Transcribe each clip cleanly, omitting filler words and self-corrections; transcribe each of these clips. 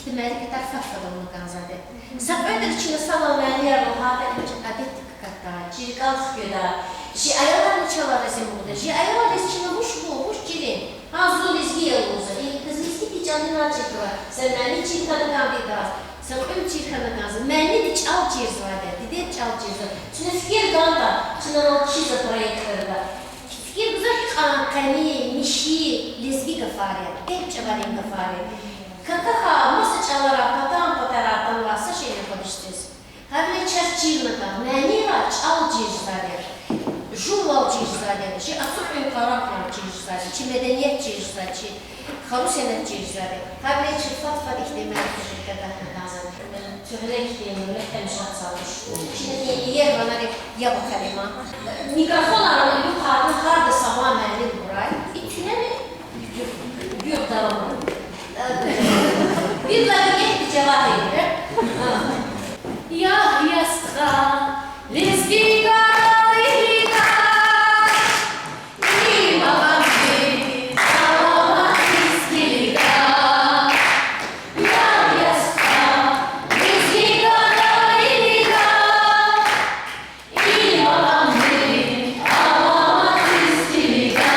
deməli ki, tərfəfədə onu qanzadə. Səbəbdir ki, salaməni yarıladı, adet qaqda, cirqalıq gödə, ayağlarını çalar əzim budur, ayağlar əzkini huş girin, hazır lizgi yalımızı, qız lizgi bir canın acıqı var, sən məni cirqanı qandidaz, sən ön cirqanı qanzı, məni de çal cirzvadə, dedi çal cirzvadə, çünkü fikir qanda, çünkü o çizə proyektlərdə, fikir qızaq qani, mişi, lizgi qafariyat, hep çavarın qafariyat. Какаха, мы сначала потом вас сошли подыштись. Havle çerçivnaka, məni var, çal cirzədir, jurval cirzədir, ki, asıl ön qaraklar cirzədir, ki, mədəniyyət cirzədir, ki, xarusənət cirzədir. Havle çirfat ikdemə qazanır. Tühlə ikdemə həmişə çalış. Şimdi yer bana ya bakalım. Mikrofon aranı yukarıda harda sabah məni buray. İtüne mi? Yok tamam. Bir dakika cevap verir. Ya yastığa, lezgi karayıga, İmam bir salamat lezgiga. Ya yastığa, lezgi karayıga, İmam bir salamat lezgiga.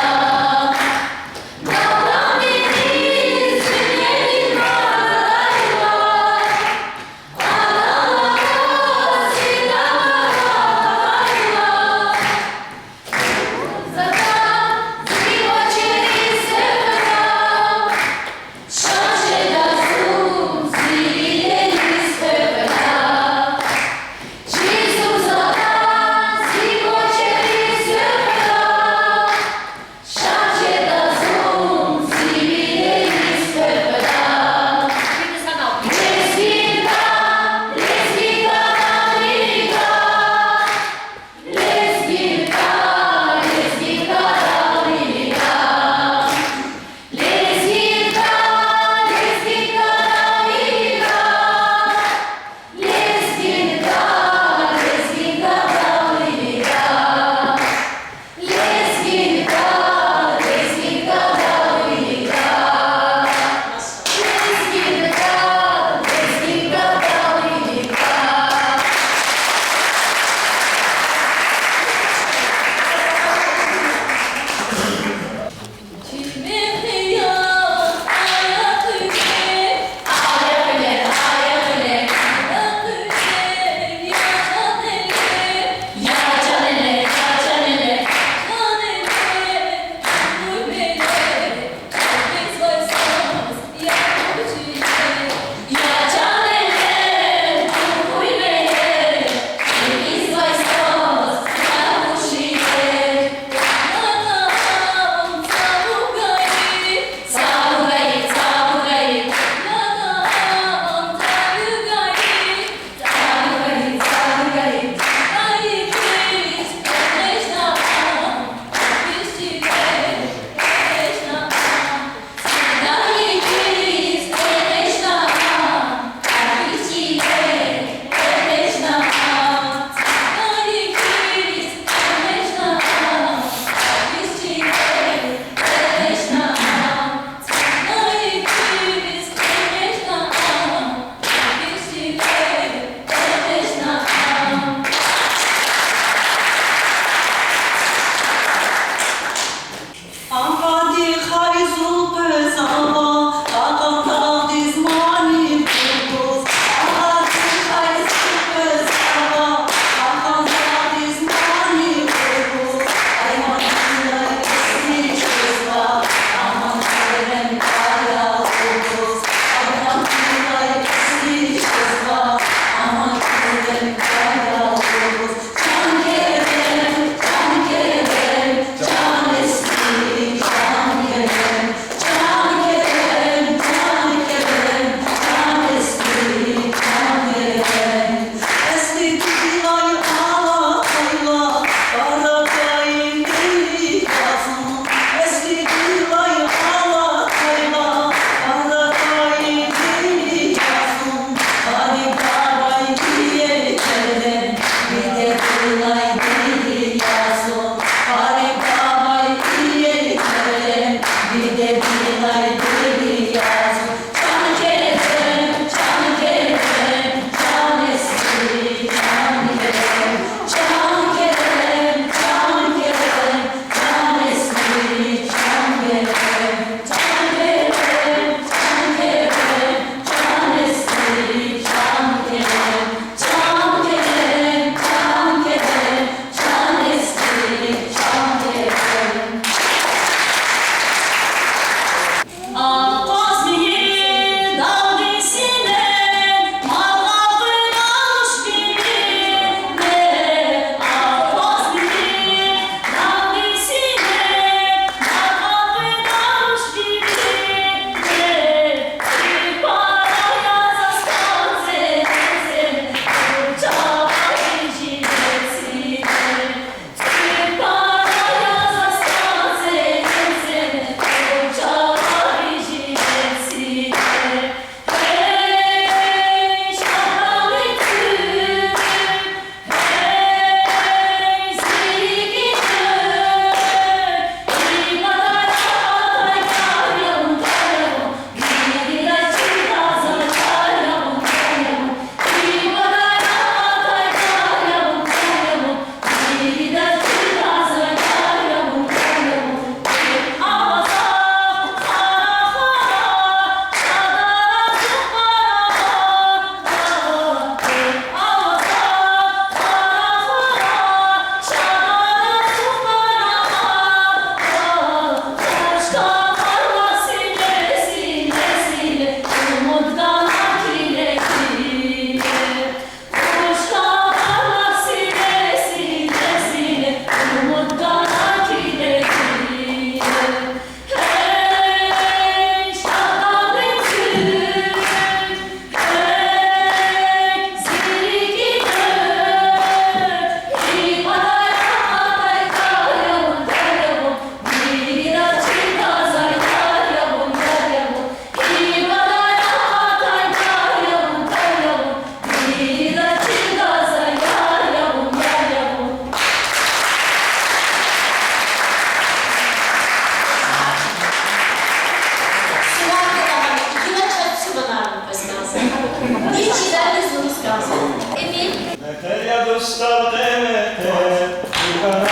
Niçiden yüzünüz kalsın? Emin. Meter ya dostlar demeter, bir bana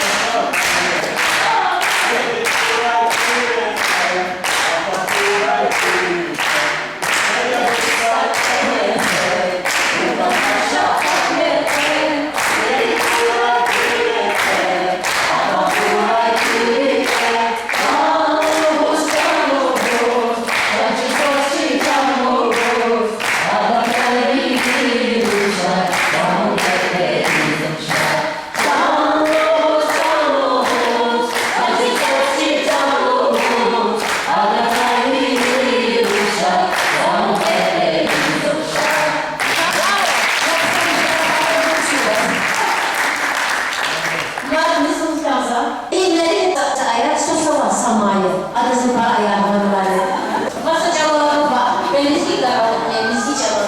Masa jawab Pak, benisi kalau benisi jawab.